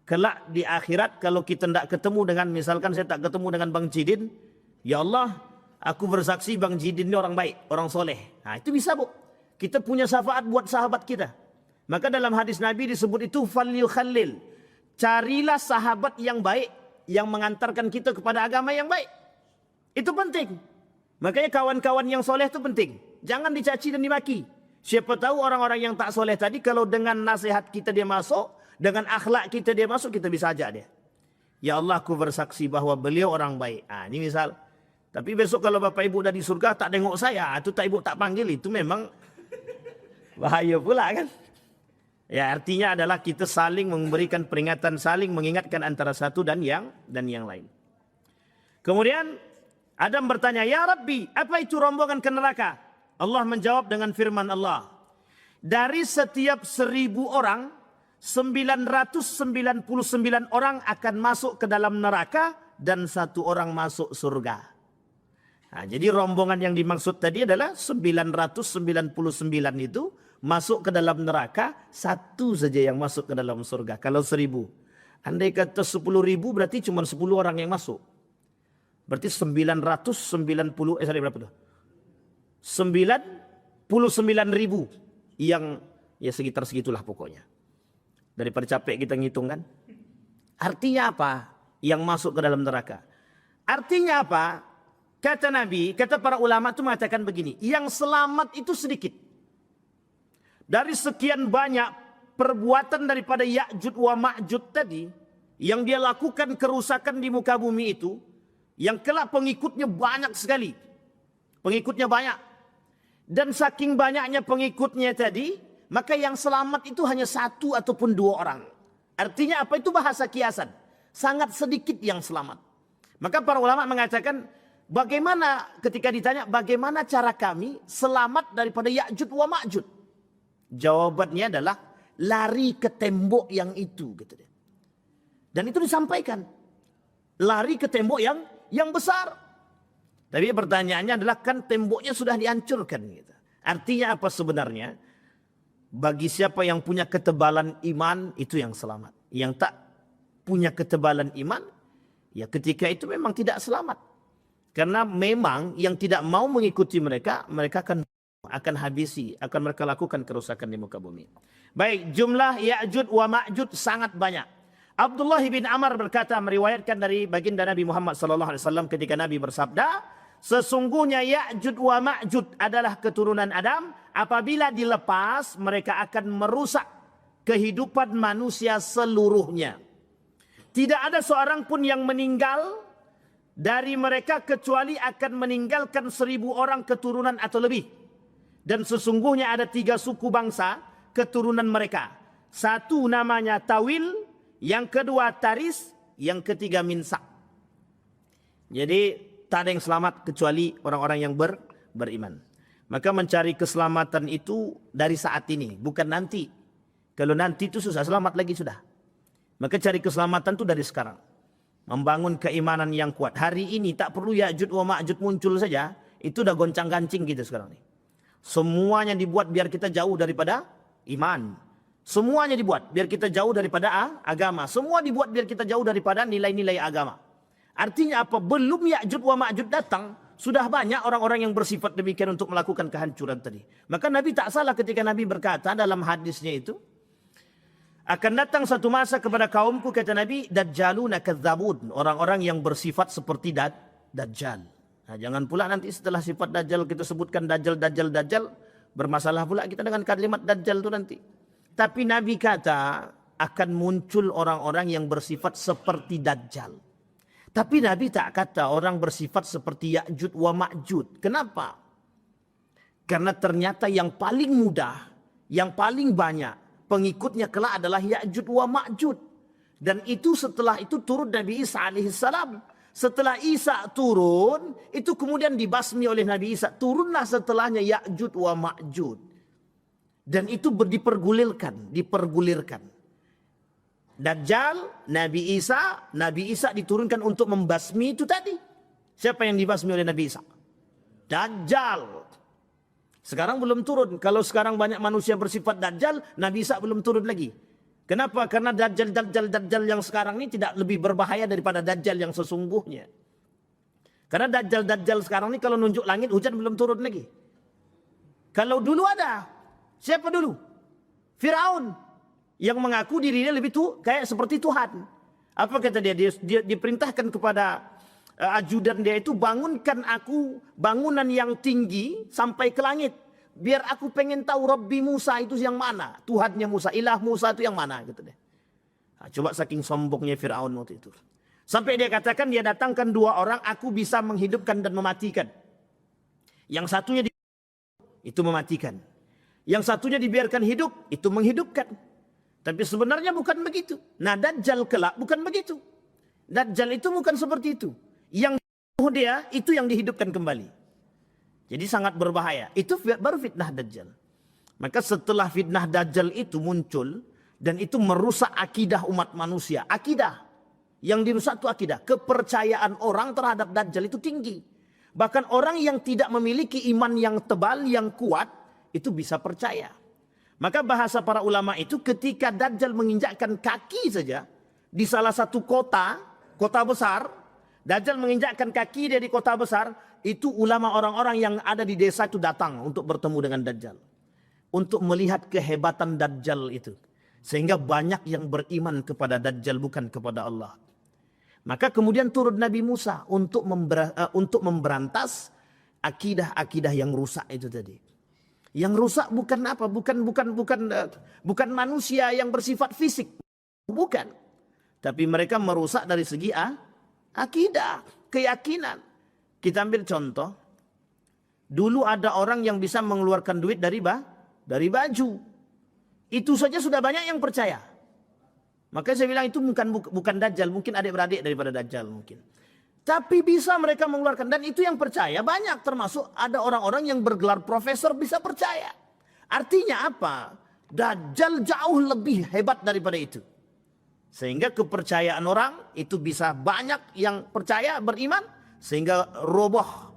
Kelak di akhirat kalau kita tidak ketemu dengan, misalkan saya tak ketemu dengan Bang Jidin, ya Allah, aku bersaksi Bang Jidin ini orang baik, orang soleh. Nah itu bisa Bu, kita punya syafaat buat sahabat kita. Maka dalam hadis Nabi disebut itu falil khalil, carilah sahabat yang baik, yang mengantarkan kita kepada agama yang baik. Itu penting. Makanya kawan-kawan yang soleh itu penting. Jangan dicaci dan dimaki. Siapa tahu orang-orang yang tak soleh tadi, kalau dengan nasihat kita dia masuk, dengan akhlak kita dia masuk, kita bisa ajak dia. Ya Allah, aku bersaksi bahwa beliau orang baik. Ah, ini misal. Tapi besok kalau Bapak Ibu udah di surga tak tengok saya, itu tak Ibu tak panggil, itu memang bahaya pula kan. Ya artinya adalah kita saling memberikan peringatan, saling mengingatkan antara satu dan yang lain. Kemudian Adam bertanya, ya Rabbi, apa itu rombongan ke neraka? Allah menjawab dengan firman Allah, dari setiap 1000 orang, 999 orang akan masuk ke dalam neraka dan 1 orang masuk surga. Nah, jadi rombongan yang dimaksud tadi adalah 999 itu masuk ke dalam neraka, 1 saja yang masuk ke dalam surga. Kalau 1000, andai kata 10.000 berarti cuma 10 orang yang masuk. Berarti 999 berapa tuh? 99.000 yang ya sekitar segitulah pokoknya. Daripada capek kita ngitung kan. Artinya apa? Yang masuk ke dalam neraka. Artinya apa? Kata Nabi, kata para ulama itu mengatakan begini, yang selamat itu sedikit. Dari sekian banyak perbuatan daripada Ya'jud wa Ma'jud tadi, yang dia lakukan kerusakan di muka bumi itu, yang kelak pengikutnya banyak sekali. Pengikutnya banyak. Dan saking banyaknya pengikutnya tadi, maka yang selamat itu hanya 1 ataupun 2 orang. Artinya apa? Itu bahasa kiasan. Sangat sedikit yang selamat. Maka para ulama mengatakan, bagaimana ketika ditanya, bagaimana cara kami selamat daripada Ya'jud wa Ma'jud? Jawabannya adalah, lari ke tembok yang itu. Gitu. Dan itu disampaikan. Lari ke tembok yang besar. Tapi pertanyaannya adalah, kan temboknya sudah dihancurkan. Gitu. Artinya apa sebenarnya? Bagi siapa yang punya ketebalan iman, itu yang selamat. Yang tak punya ketebalan iman, ya ketika itu memang tidak selamat. Karena memang yang tidak mau mengikuti mereka, mereka akan habisi, akan mereka lakukan kerusakan di muka bumi. Baik, jumlah Ya'jud wa Ma'jud sangat banyak. Abdullah bin Amr berkata, meriwayatkan dari baginda Nabi Muhammad SAW ketika Nabi bersabda, sesungguhnya Ya'jud wa Ma'jud adalah keturunan Adam. Apabila dilepas, mereka akan merusak kehidupan manusia seluruhnya. Tidak ada seorang pun yang meninggal dari mereka kecuali akan meninggalkan 1000 orang keturunan atau lebih. Dan sesungguhnya ada 3 suku bangsa keturunan mereka. 1 namanya Tawil, yang kedua Taris, yang ketiga Minsak. Jadi tak ada yang selamat kecuali orang-orang yang beriman. Maka mencari keselamatan itu dari saat ini, bukan nanti. Kalau nanti itu susah, selamat lagi sudah. Maka cari keselamatan itu dari sekarang. Membangun keimanan yang kuat. Hari ini tak perlu Ya'juj wa Ma'juj muncul saja, itu udah goncang-gancing gitu sekarang nih. Semuanya dibuat biar kita jauh daripada iman. Semuanya dibuat biar kita jauh daripada agama. Semua dibuat biar kita jauh daripada nilai-nilai agama. Artinya apa? Belum Ya'juj wa Ma'juj datang, sudah banyak orang-orang yang bersifat demikian untuk melakukan kehancuran tadi. Maka Nabi tak salah ketika Nabi berkata dalam hadisnya itu, akan datang satu masa kepada kaumku, kata Nabi, Dajjaluna kadzabun, orang-orang yang bersifat seperti Dajjal. Nah, jangan pula nanti setelah sifat Dajjal kita sebutkan Dajjal, bermasalah pula kita dengan kalimat Dajjal itu nanti. Tapi Nabi kata akan muncul orang-orang yang bersifat seperti Dajjal. Tapi Nabi tak kata orang bersifat seperti Ya'juj wa Ma'juj. Kenapa? Karena ternyata yang paling mudah, yang paling banyak pengikutnya kelak adalah Ya'juj wa Ma'juj. Dan itu setelah itu turun Nabi Isa alaihissalam. Setelah Isa turun, itu kemudian dibasmi oleh Nabi Isa. Turunlah setelahnya Ya'juj wa Ma'juj. Dan itu dipergulirkan. Dajjal, Nabi Isa diturunkan untuk membasmi itu tadi. Siapa yang dibasmi oleh Nabi Isa? Dajjal. Sekarang belum turun. Kalau sekarang banyak manusia bersifat Dajjal, Nabi Isa belum turun lagi. Kenapa? Karena Dajjal yang sekarang ini tidak lebih berbahaya daripada Dajjal yang sesungguhnya. Karena Dajjal sekarang ini kalau nunjuk langit, hujan belum turun lagi. Kalau dulu ada, siapa dulu? Firaun. Yang mengaku dirinya lebih kayak seperti Tuhan. Apa kata dia? Dia diperintahkan kepada ajudan dia itu, bangunkan aku bangunan yang tinggi sampai ke langit. Biar aku pengen tahu Rabbi Musa itu yang mana. Tuhannya Musa, ilah Musa itu yang mana. Gitu deh. Nah, coba saking sombongnya Firaun waktu itu. Sampai dia katakan dia datangkan dua orang, aku bisa menghidupkan dan mematikan. Yang satunya itu mematikan. Yang satunya dibiarkan hidup, itu menghidupkan. Tapi sebenarnya bukan begitu. Nah, Dajjal kelak bukan begitu. Dajjal itu bukan seperti itu. Yang dia itu yang dihidupkan kembali. Jadi sangat berbahaya. Itu baru fitnah Dajjal. Maka setelah fitnah Dajjal itu muncul, dan itu merusak akidah umat manusia. Akidah. Yang dirusak itu akidah. Kepercayaan orang terhadap Dajjal itu tinggi. Bahkan orang yang tidak memiliki iman yang tebal, yang kuat, itu bisa percaya. Maka bahasa para ulama itu ketika Dajjal menginjakkan kaki saja di salah satu kota besar, Dajjal menginjakkan kaki dia di kota besar, itu ulama orang-orang yang ada di desa itu datang untuk bertemu dengan Dajjal. Untuk melihat kehebatan Dajjal itu. Sehingga banyak yang beriman kepada Dajjal bukan kepada Allah. Maka kemudian turun Nabi Musa untuk memberantas akidah-akidah yang rusak itu tadi. Yang rusak bukan apa? Bukan manusia yang bersifat fisik. Bukan. Tapi mereka merusak dari segi akidah, keyakinan. Kita ambil contoh. Dulu ada orang yang bisa mengeluarkan duit dari baju. Itu saja sudah banyak yang percaya. Maka saya bilang itu bukan Dajjal, mungkin adik-beradik daripada Dajjal mungkin. Tapi bisa mereka mengeluarkan, dan itu yang percaya banyak, termasuk ada orang-orang yang bergelar profesor bisa percaya. Artinya apa? Dajjal jauh lebih hebat daripada itu. Sehingga kepercayaan orang itu bisa banyak yang percaya, beriman, sehingga roboh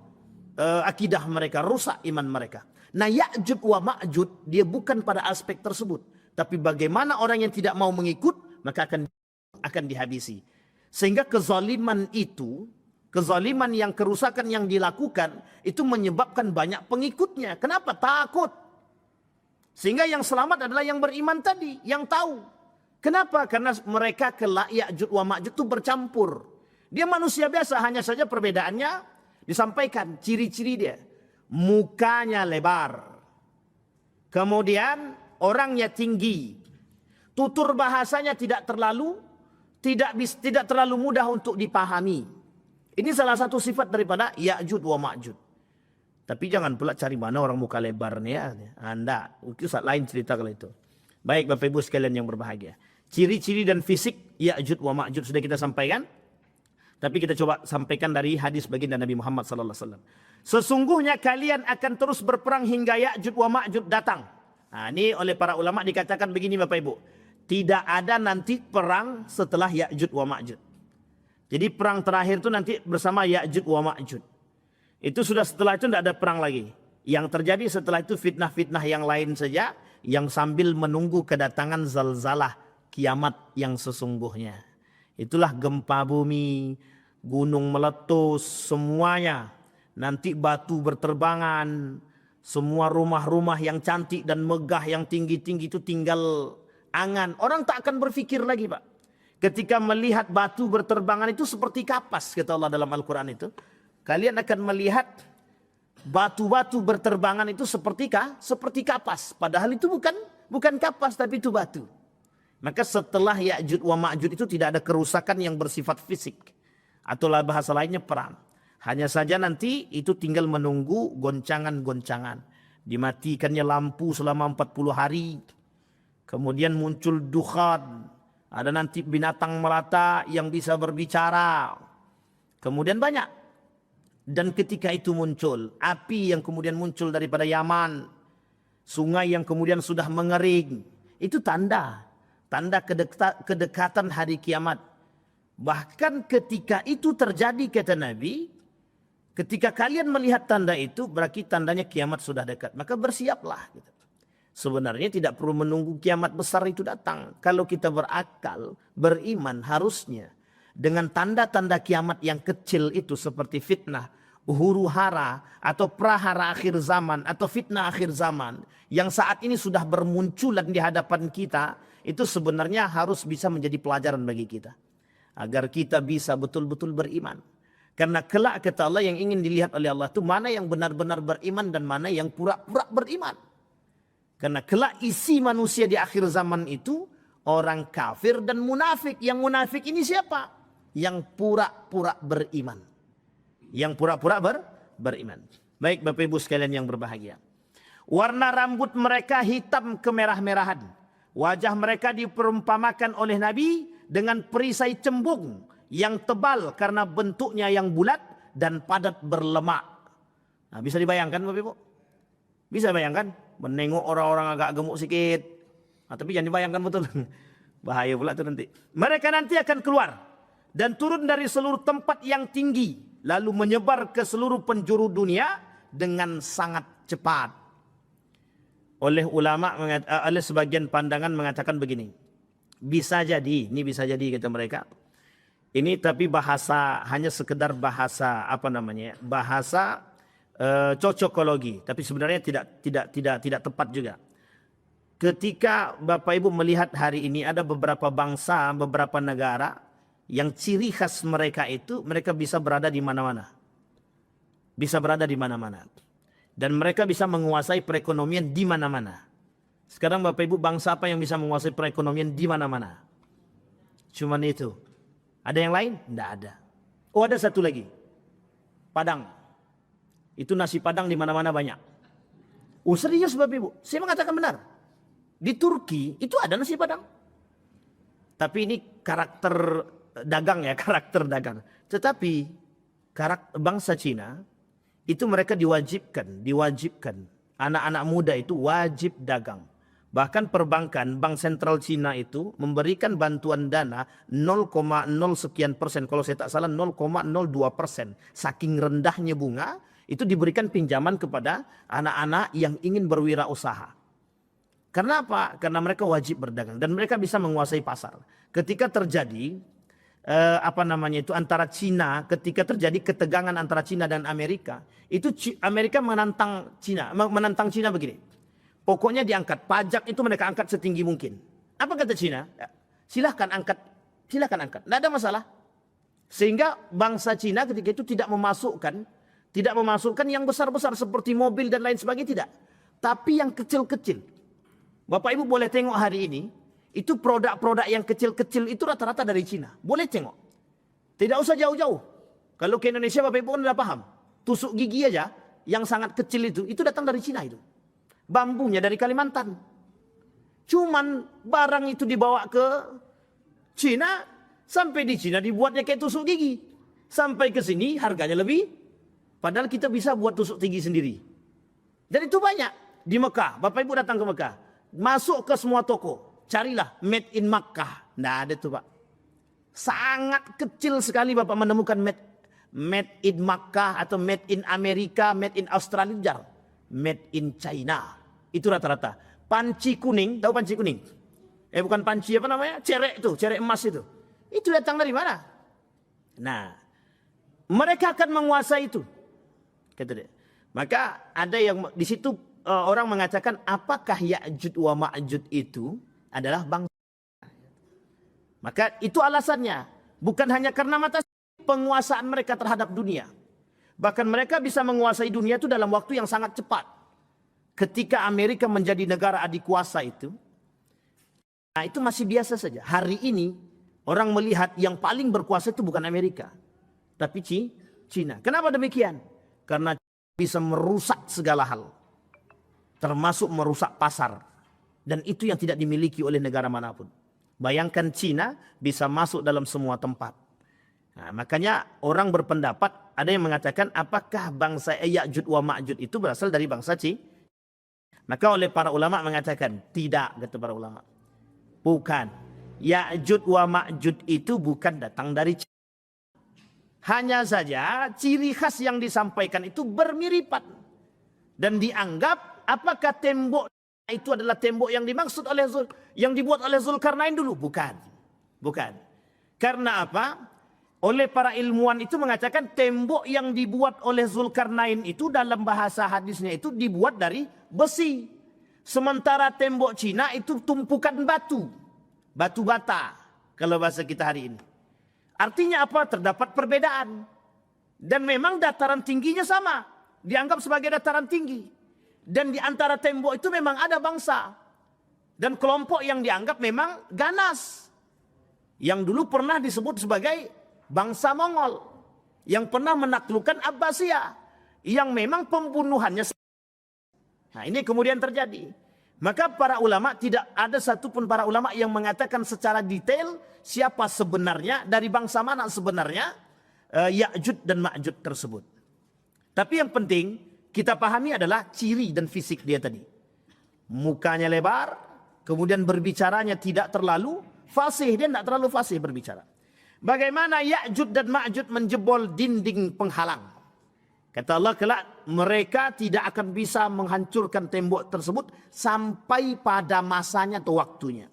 akidah mereka, rusak iman mereka. Nah, Ya'juj wa Ma'juj dia bukan pada aspek tersebut, tapi bagaimana orang yang tidak mau mengikut maka akan dihabisi. Sehingga kezaliman yang kerusakan yang dilakukan itu menyebabkan banyak pengikutnya. Kenapa? Takut. Sehingga yang selamat adalah yang beriman tadi, yang tahu. Kenapa? Karena mereka kelak Ya'juj wa Ma'juj itu bercampur. Dia manusia biasa, hanya saja perbedaannya disampaikan ciri-ciri dia. Mukanya lebar. Kemudian orangnya tinggi. Tutur bahasanya tidak terlalu mudah untuk dipahami. Ini salah satu sifat daripada Ya'juj wa Ma'juj. Tapi jangan pula cari mana orang muka lebar nih ya. Anda, itu lain cerita kalau itu. Baik Bapak Ibu sekalian yang berbahagia. Ciri-ciri dan fisik Ya'juj wa Ma'juj sudah kita sampaikan. Tapi kita coba sampaikan dari hadis baginda Nabi Muhammad sallallahu alaihi wasallam. Sesungguhnya kalian akan terus berperang hingga Ya'juj wa Ma'juj datang. Nah, ini oleh para ulama dikatakan begini Bapak Ibu. Tidak ada nanti perang setelah Ya'juj wa Ma'juj. Jadi perang terakhir itu nanti bersama Ya'juj wa Ma'juj. Itu sudah setelah itu tidak ada perang lagi. Yang terjadi setelah itu fitnah-fitnah yang lain saja. Yang sambil menunggu kedatangan zalzalah kiamat yang sesungguhnya. Itulah gempa bumi, gunung meletus, semuanya. Nanti batu berterbangan, semua rumah-rumah yang cantik dan megah yang tinggi-tinggi itu tinggal angan. Orang tak akan berpikir lagi Pak. Ketika melihat batu berterbangan itu seperti kapas, kata Allah dalam Al-Quran itu. Kalian akan melihat batu-batu berterbangan itu seperti kapas. Padahal itu bukan kapas tapi itu batu. Maka setelah Ya'juj wa Ma'juj itu tidak ada kerusakan yang bersifat fisik. Atau bahasa lainnya perang. Hanya saja nanti itu tinggal menunggu goncangan-goncangan. Dimatikannya lampu selama 40 hari. Kemudian muncul dukhan. Ada nanti binatang melata yang bisa berbicara. Kemudian banyak. Dan ketika itu muncul, api yang kemudian muncul daripada Yaman. Sungai yang kemudian sudah mengering. Itu tanda. Tanda kedekatan hari kiamat. Bahkan ketika itu terjadi kata Nabi, ketika kalian melihat tanda itu, berarti tandanya kiamat sudah dekat. Maka bersiaplah. Sebenarnya tidak perlu menunggu kiamat besar itu datang. Kalau kita berakal, beriman harusnya. Dengan tanda-tanda kiamat yang kecil itu seperti fitnah, huru hara, atau prahara akhir zaman, atau fitnah akhir zaman. Yang saat ini sudah bermunculan di hadapan kita, itu sebenarnya harus bisa menjadi pelajaran bagi kita. Agar kita bisa betul-betul beriman. Karena kelak kata Allah yang ingin dilihat oleh Allah itu mana yang benar-benar beriman dan mana yang pura-pura beriman. Karena kelak isi manusia di akhir zaman itu orang kafir dan munafik. Yang munafik ini siapa? Yang pura-pura beriman. Yang pura-pura beriman. Baik Bapak Ibu sekalian yang berbahagia. Warna rambut mereka hitam kemerah-merahan. Wajah mereka diperumpamakan oleh Nabi dengan perisai cembung yang tebal karena bentuknya yang bulat dan padat berlemak. Nah, bisa dibayangkan Bapak Ibu? Bisa bayangkan? Menengok orang-orang agak gemuk sedikit. Nah, tapi jangan dibayangkan betul. Bahaya pula itu nanti. Mereka nanti akan keluar. Dan turun dari seluruh tempat yang tinggi. Lalu menyebar ke seluruh penjuru dunia dengan sangat cepat. Oleh ulama, oleh sebagian pandangan mengatakan begini. Bisa jadi, ini bisa jadi kata mereka. Ini tapi bahasa, hanya sekedar bahasa, bahasa cocokologi. Tapi sebenarnya tidak tepat juga. Ketika Bapak Ibu melihat hari ini ada beberapa bangsa, beberapa negara yang ciri khas mereka itu mereka bisa berada di mana-mana. Bisa berada di mana-mana. Dan mereka bisa menguasai perekonomian di mana-mana. Sekarang Bapak Ibu bangsa apa yang bisa menguasai perekonomian di mana-mana? Cuman itu. Ada yang lain? Tidak ada. Oh ada satu lagi. Padang. Itu nasi Padang di mana-mana banyak. Oh serius Bapak Ibu? Saya mengatakan benar. Di Turki itu ada nasi Padang. Tapi ini karakter dagang ya, karakter dagang. Tetapi bangsa Cina itu mereka diwajibkan anak-anak muda itu wajib dagang. Bahkan perbankan, Bank Sentral Cina itu memberikan bantuan dana 0,0 sekian persen. Kalau saya tak salah 0,02%. Saking rendahnya bunga, itu diberikan pinjaman kepada anak-anak yang ingin berwirausaha. Karena apa? Karena mereka wajib berdagang dan mereka bisa menguasai pasar. Ketika terjadi antara Cina, ketika terjadi ketegangan antara Cina dan Amerika, itu Amerika menantang Cina begini. Pokoknya diangkat pajak itu mereka angkat setinggi mungkin. Apa kata Cina? Silahkan angkat, tidak ada masalah. Sehingga bangsa Cina ketika itu tidak memasukkan yang besar-besar seperti mobil dan lain sebagainya, tidak. Tapi yang kecil-kecil. Bapak Ibu boleh tengok hari ini, itu produk-produk yang kecil-kecil itu rata-rata dari Cina. Boleh tengok. Tidak usah jauh-jauh. Kalau ke Indonesia Bapak Ibu kan sudah paham. Tusuk gigi aja yang sangat kecil itu datang dari Cina itu. Bambunya dari Kalimantan. Cuman barang itu dibawa ke Cina, sampai di Cina dibuatnya kayak tusuk gigi. Sampai ke sini harganya lebih. Padahal kita bisa buat tusuk gigi sendiri. Dan itu banyak di Mekah. Bapak Ibu datang ke Mekah, masuk ke semua toko, carilah made in Makkah. Nggak ada tuh Pak. Sangat kecil sekali Bapak menemukan made in Makkah atau made in Amerika, made in Australia, jarang. Made in China. Itu rata-rata. Panci kuning, tahu panci kuning? Bukan panci apa namanya? Cerek itu, cerek emas itu. Itu datang dari mana? Nah, mereka akan menguasai itu. Kata dia. Maka ada yang di situ orang mengatakan apakah Ya'juj wa Ma'juj itu adalah bangsa. Maka itu alasannya. Bukan hanya karena mata penguasaan mereka terhadap dunia. Bahkan mereka bisa menguasai dunia itu dalam waktu yang sangat cepat. Ketika Amerika menjadi negara adik kuasa itu. Nah itu masih biasa saja. Hari ini orang melihat yang paling berkuasa itu bukan Amerika. Tapi Cina. Kenapa demikian? Karena bisa merusak segala hal. Termasuk merusak pasar. Dan itu yang tidak dimiliki oleh negara manapun. Bayangkan Cina bisa masuk dalam semua tempat. Nah, makanya orang berpendapat, ada yang mengatakan apakah bangsa Ya'juj wa Ma'juj itu berasal dari bangsa Cina? Maka oleh para ulama mengatakan, tidak, kata para ulama. Bukan. Ya'juj wa Ma'juj itu bukan datang dari Cina. Hanya saja ciri khas yang disampaikan itu bermiripan. Dan dianggap apakah tembok itu adalah tembok yang dimaksud oleh yang dibuat oleh Zulkarnain dulu? Bukan. Bukan. Karena apa? Oleh para ilmuwan itu mengatakan tembok yang dibuat oleh Zulkarnain itu dalam bahasa hadisnya itu dibuat dari besi. Sementara tembok Cina itu tumpukan batu. Batu bata. Kalau bahasa kita hari ini. Artinya apa? Terdapat perbedaan. Dan memang dataran tingginya sama. Dianggap sebagai dataran tinggi. Dan di antara tembok itu memang ada bangsa. Dan kelompok yang dianggap memang ganas. Yang dulu pernah disebut sebagai bangsa Mongol. Yang pernah menaklukkan Abbasiyah. Yang memang pembunuhannya. Nah ini kemudian terjadi. Maka para ulama, tidak ada satupun para ulama yang mengatakan secara detail siapa sebenarnya, dari bangsa mana sebenarnya Ya'juj dan Ma'juj tersebut. Tapi yang penting kita pahami adalah ciri dan fisik dia tadi. Mukanya lebar, kemudian berbicaranya tidak terlalu fasih, dia tidak terlalu fasih berbicara. Bagaimana Ya'juj dan Ma'juj menjebol dinding penghalang? Kata Allah kelak mereka tidak akan bisa menghancurkan tembok tersebut sampai pada masanya atau waktunya.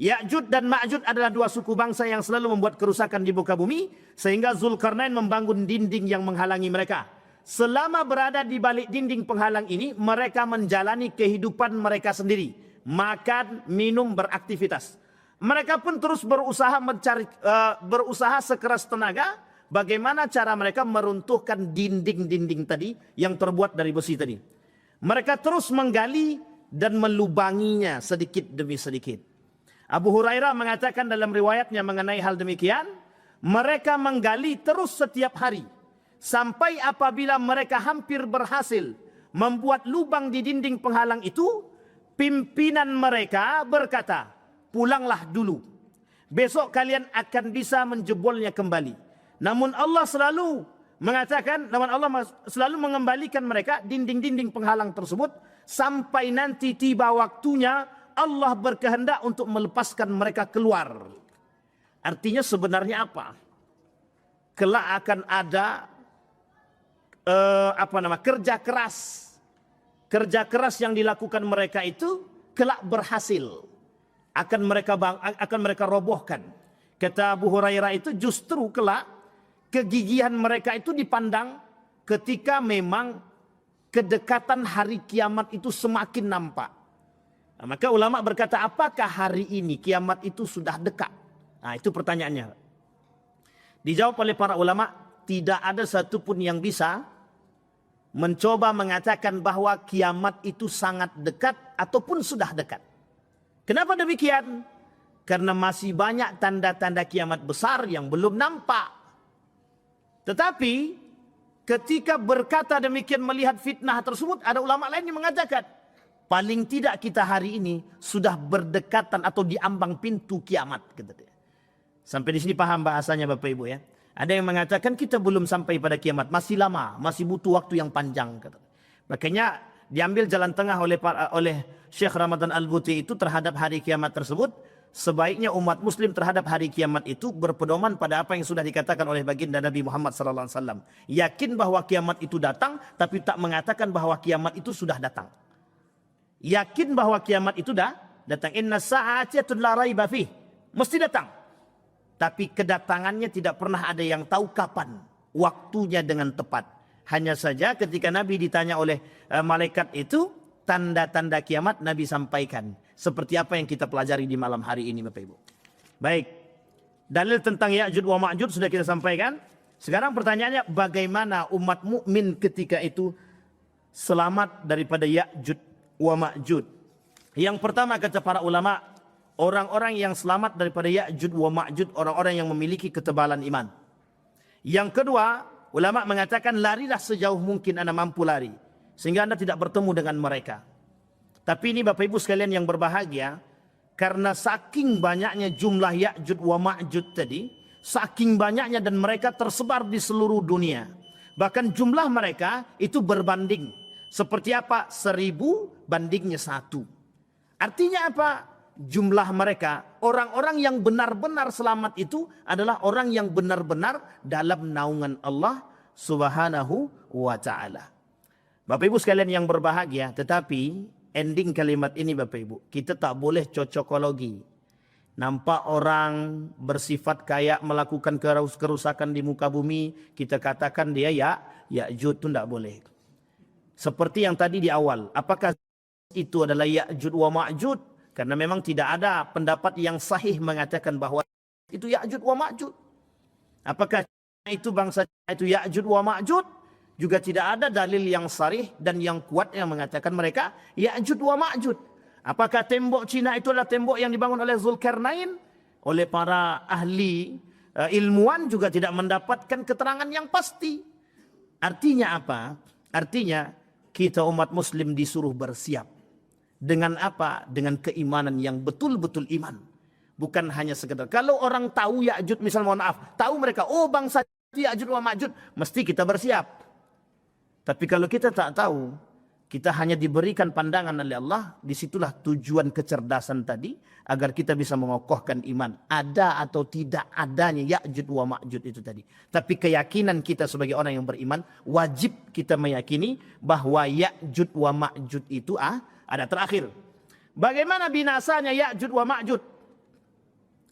Ya'juj dan Ma'juj adalah dua suku bangsa yang selalu membuat kerusakan di muka bumi sehingga Zulkarnain membangun dinding yang menghalangi mereka. Selama berada di balik dinding penghalang ini mereka menjalani kehidupan mereka sendiri, makan, minum, beraktivitas. Mereka pun terus berusaha berusaha sekeras tenaga. Bagaimana cara mereka meruntuhkan dinding-dinding tadi yang terbuat dari besi tadi. Mereka terus menggali dan melubanginya sedikit demi sedikit. Abu Hurairah mengatakan dalam riwayatnya mengenai hal demikian. Mereka menggali terus setiap hari. Sampai apabila mereka hampir berhasil membuat lubang di dinding penghalang itu. Pimpinan mereka berkata, pulanglah dulu. Besok kalian akan bisa menjebolnya kembali. Namun Allah selalu mengatakan, namun Allah selalu mengembalikan mereka dinding-dinding penghalang tersebut sampai nanti tiba waktunya Allah berkehendak untuk melepaskan mereka keluar. Artinya sebenarnya apa? Kelak akan ada kerja keras. Kerja keras yang dilakukan mereka itu kelak berhasil. Akan mereka robohkan. Kata Abu Hurairah itu justru kelak kegigihan mereka itu dipandang ketika memang kedekatan hari kiamat itu semakin nampak. Nah, maka ulama berkata, apakah hari ini kiamat itu sudah dekat? Nah, itu pertanyaannya. Dijawab oleh para ulama, tidak ada satupun yang bisa mencoba mengatakan bahwa kiamat itu sangat dekat ataupun sudah dekat. Kenapa demikian? Karena masih banyak tanda-tanda kiamat besar yang belum nampak. Tetapi ketika berkata demikian melihat fitnah tersebut, ada ulama lain yang mengatakan, paling tidak kita hari ini sudah berdekatan atau diambang pintu kiamat. Sampai di sini paham bahasanya Bapak Ibu ya. Ada yang mengatakan kita belum sampai pada kiamat, masih lama, masih butuh waktu yang panjang. Makanya diambil jalan tengah oleh Syekh Ramadan Al-Buti itu terhadap hari kiamat tersebut. Sebaiknya umat muslim terhadap hari kiamat itu berpedoman pada apa yang sudah dikatakan oleh baginda Nabi Muhammad SAW. Yakin bahwa kiamat itu datang, tapi tak mengatakan bahwa kiamat itu sudah datang. Yakin bahwa kiamat itu dah datang. Inna sa'atiyatun la raiba fih. Mesti datang. Tapi kedatangannya tidak pernah ada yang tahu kapan waktunya dengan tepat. Hanya saja ketika Nabi ditanya oleh malaikat itu, tanda-tanda kiamat Nabi sampaikan. Seperti apa yang kita pelajari di malam hari ini Bapak Ibu. Baik. Dalil tentang Ya'juj wa Ma'juj sudah kita sampaikan. Sekarang pertanyaannya, bagaimana umat mukmin ketika itu selamat daripada Ya'juj wa Ma'juj? Yang pertama kata para ulama, orang-orang yang selamat daripada Ya'juj wa Ma'juj, orang-orang yang memiliki ketebalan iman. Yang kedua, ulama mengatakan larilah sejauh mungkin Anda mampu lari, sehingga Anda tidak bertemu dengan mereka. Tapi ini Bapak Ibu sekalian yang berbahagia, karena saking banyaknya jumlah Ya'juj wa Ma'juj tadi, saking banyaknya dan mereka tersebar di seluruh dunia. Bahkan jumlah mereka itu berbanding. Seperti apa? 1000 bandingnya 1. Artinya apa? Jumlah mereka, orang-orang yang benar-benar selamat itu adalah orang yang benar-benar dalam naungan Allah Subhanahu wa ta'ala. Bapak Ibu sekalian yang berbahagia, tetapi ending kalimat ini Bapak Ibu, kita tak boleh cocokologi. Nampak orang bersifat kayak melakukan kerusakan di muka bumi, kita katakan dia Ya'juj, itu tidak boleh. Seperti yang tadi di awal, apakah itu adalah Ya'juj wa Ma'juj? Karena memang tidak ada pendapat yang sahih mengatakan bahwa itu Ya'juj wa Ma'juj. Apakah itu bangsa itu Ya'juj wa Ma'juj? Juga tidak ada dalil yang sharih dan yang kuat yang mengatakan mereka Ya'juj wa Ma'juj. Apakah tembok Cina itu adalah tembok yang dibangun oleh Zulkarnain? Oleh para ahli ilmuwan juga tidak mendapatkan keterangan yang pasti. Artinya apa? Artinya kita umat muslim disuruh bersiap. Dengan apa? Dengan keimanan yang betul-betul iman. Bukan hanya sekedar. Kalau orang tahu Ya'juj, misal mohon maaf, tahu mereka, oh bangsa Ya'juj wa Ma'juj, mesti kita bersiap. Tapi kalau kita tak tahu, kita hanya diberikan pandangan oleh Allah, disitulah tujuan kecerdasan tadi, agar kita bisa mengokohkan iman. Ada atau tidak adanya Ya'juj wa Ma'juj itu tadi. Tapi keyakinan kita sebagai orang yang beriman, wajib kita meyakini bahwa Ya'juj wa Ma'juj itu ada terakhir. Bagaimana binasanya Ya'juj wa Ma'juj?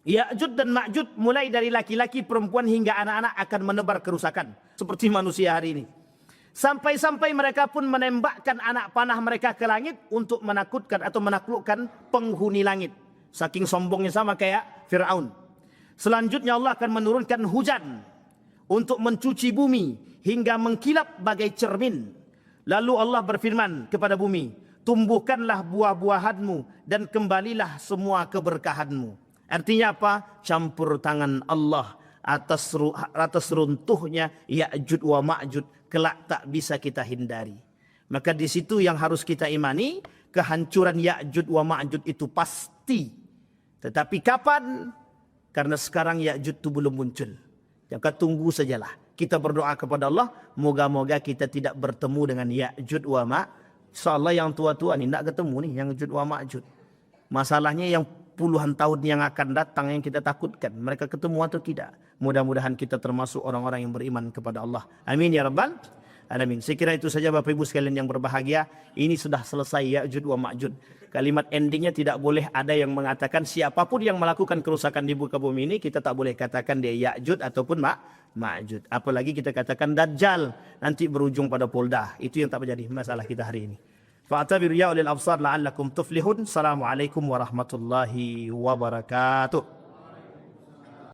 Ya'juj dan Ma'juj mulai dari laki-laki, perempuan hingga anak-anak akan menebar kerusakan. Seperti manusia hari ini. Sampai-sampai mereka pun menembakkan anak panah mereka ke langit untuk menakutkan atau menaklukkan penghuni langit. Saking sombongnya sama kayak Fir'aun. Selanjutnya Allah akan menurunkan hujan untuk mencuci bumi hingga mengkilap bagai cermin. Lalu Allah berfirman kepada bumi, tumbuhkanlah buah-buahanmu dan kembalilah semua keberkahanmu. Artinya apa? Campur tangan Allah atas runtuhnya Ya'juj wa Ma'juj kelak tak bisa kita hindari. Maka di situ yang harus kita imani, kehancuran Ya'juj wa Ma'juj itu pasti. Tetapi kapan? Karena sekarang Ya'juj itu belum muncul. Maka tunggu sajalah. Kita berdoa kepada Allah, moga-moga kita tidak bertemu dengan Ya'juj wa Ma'juj. InsyaAllah yang tua-tua ni tidak ketemu nih yang Ya'juj wa Ma'juj. Masalahnya yang puluhan tahun yang akan datang yang kita takutkan. Mereka ketemu atau tidak. Mudah-mudahan kita termasuk orang-orang yang beriman kepada Allah. Amin ya Rabbal Alamin. Saya kira itu saja Bapak Ibu sekalian yang berbahagia. Ini sudah selesai Ya'juj wa Ma'juj. Kalimat endingnya tidak boleh ada yang mengatakan siapapun yang melakukan kerusakan di muka bumi ini, kita tak boleh katakan dia Ya'juj ataupun Ma'juj. Apalagi kita katakan Dajjal, nanti berujung pada Polda. Itu yang tak menjadi masalah kita hari ini. Fa'tabiru ya ulil absar la'allakum tuflihun. Assalamualaikum warahmatullahi wabarakatuh.